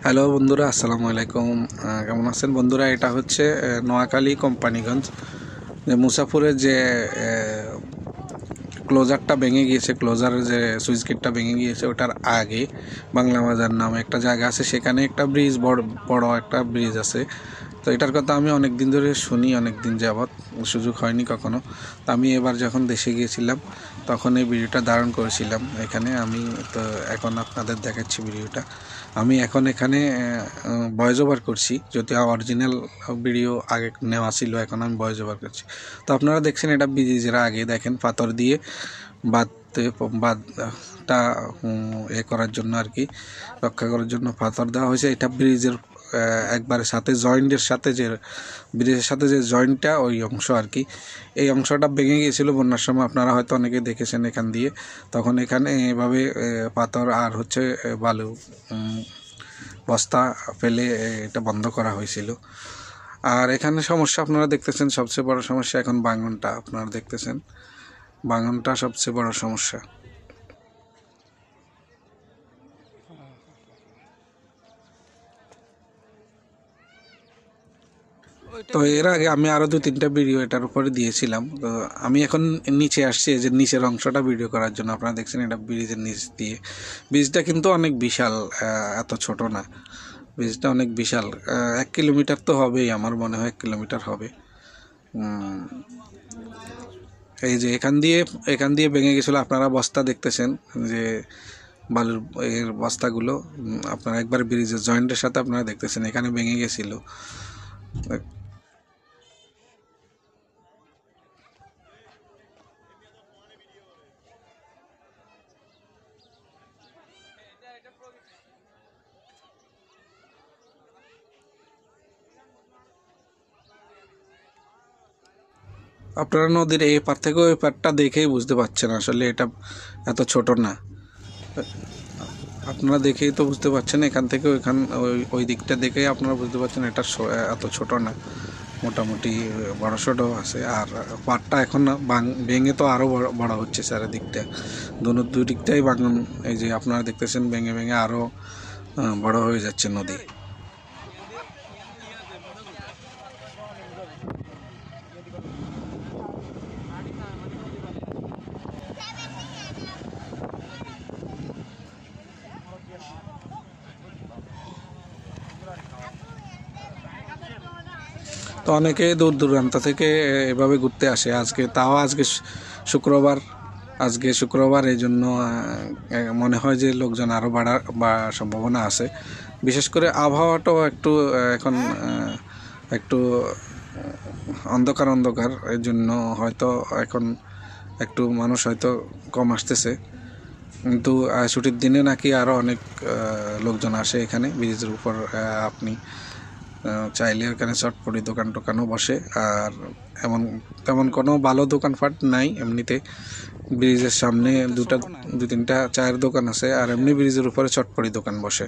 Hello বন্ধুরা, আসসালামু আলাইকুম। কেমন আছেন বন্ধুরা? এটা হচ্ছে নোয়াখালী কোম্পানিগঞ্জ, যে মুসাফুরের যে ক্লোজারটা ভেঙে গিয়েছে, ক্লোজারের যে সুইচ গেটটা ভেঙে গিয়েছে, ওটার আগে বাংলা বাজার নামে একটা জায়গা আছে। সেখানে একটা ব্রিজ, বড় একটা ব্রিজ আছে। তো এটার কথা আমি অনেক দিন ধরে শুনি, অনেক দিন যাবৎ, সুযোগ হয়নি কখনো। তো আমি এবার যখন দেশে গিয়েছিলাম তখন এই ভিডিওটা ধারণ করেছিলাম এখানে। আমি তো এখন আপনাদের দেখাচ্ছি ভিডিওটা। আমি এখন এখানে ভয়েস ওভার করছি, যদিও অরিজিনাল ভিডিও আগে নেওয়া ছিল, এখন আমি ভয়েস ওভার করছি। তো আপনারা দেখছেন এটা ব্রিজের আগে, দেখেন পাথর দিয়ে বাঁধটা করার জন্য আর কি, রক্ষা করার জন্য পাথর দেওয়া হয়েছে। এটা ব্রিজের একবারে সাথে জয়েন্টের সাথে, যে ব্রিজের সাথে যে জয়েন্টটা, ওই অংশ আর কি। এই অংশটা ভেঙে গিয়েছিল বন্যার সময়, আপনারা হয়তো অনেকে দেখেছেন এখান দিয়ে। তখন এখানে এভাবে পাথর আর হচ্ছে বালু বস্তা ফেলে এটা বন্ধ করা হয়েছিল। আর এখানে সমস্যা আপনারা দেখতেছেন, সবচেয়ে বড় সমস্যা এখন ভাঙনটা। আপনারা দেখতেছেন ভাঙনটা সবচেয়ে বড় সমস্যা। তো এর আগে আমি আরও 2-3টা ভিডিও এটার উপরে দিয়েছিলাম। তো আমি এখন নিচে আসছি, এই যে নিচের অংশটা ভিডিও করার জন্য। আপনারা দেখছেন এটা ব্রিজের নিচ দিয়ে। ব্রিজটা কিন্তু অনেক বিশাল, এত ছোট না। ব্রিজটা অনেক বিশাল, 1 কিলোমিটার তো হবেই, আমার মনে হয় 1 কিলোমিটার হবে। এই যে এখান দিয়ে ভেঙে গেছিলো। আপনারা বস্তা দেখতেছেন, যে বালুর এর বস্তাগুলো আপনারা একবার ব্রিজের জয়েন্টের সাথে আপনারা দেখতেছেন এখানে ভেঙে গেছিলো। আপনারা নদীর এই পার থেকে ওই পারটা দেখেই বুঝতে পারছেন আসলে এটা এত ছোট না। আপনারা দেখেই তো বুঝতে পারছেন, এখান থেকে ওই দিকটা দেখেই আপনারা বুঝতে পারছেন এটা এত ছোট না, মোটামুটি বড় সড়ো আছে। আর পাড়টা এখন ভেঙে তো আরও বড় হচ্ছে চারিদিকটা, দুই দিকটাই ভাঙন। এই যে আপনারা দেখতেছেন ভেঙে ভেঙে আরও বড় হয়ে যাচ্ছে নদী। তো অনেকে দূর দূরান্ত থেকে এভাবে ঘুরতে আসে। আজকে শুক্রবার, এই জন্য মনে হয় যে লোকজন আরও বাড়ার সম্ভাবনা আছে। বিশেষ করে আবহাওয়াটাও একটু এখন একটু অন্ধকার, এর জন্য হয়তো এখন একটু মানুষ হয়তো কম আসতেছে। কিন্তু ছুটির দিনে নাকি আরও অনেক লোকজন আসে এখানে ব্রিজের উপর। আপনি চাইলে ওখানে চটপটি দোকানও বসে। আর তেমন কোনো ভালো দোকানপাট নাই এমনিতে। ব্রিজের সামনে 2-3টা চায়ের দোকান আছে, আর এমনি ব্রিজের উপরে চটপটি দোকান বসে।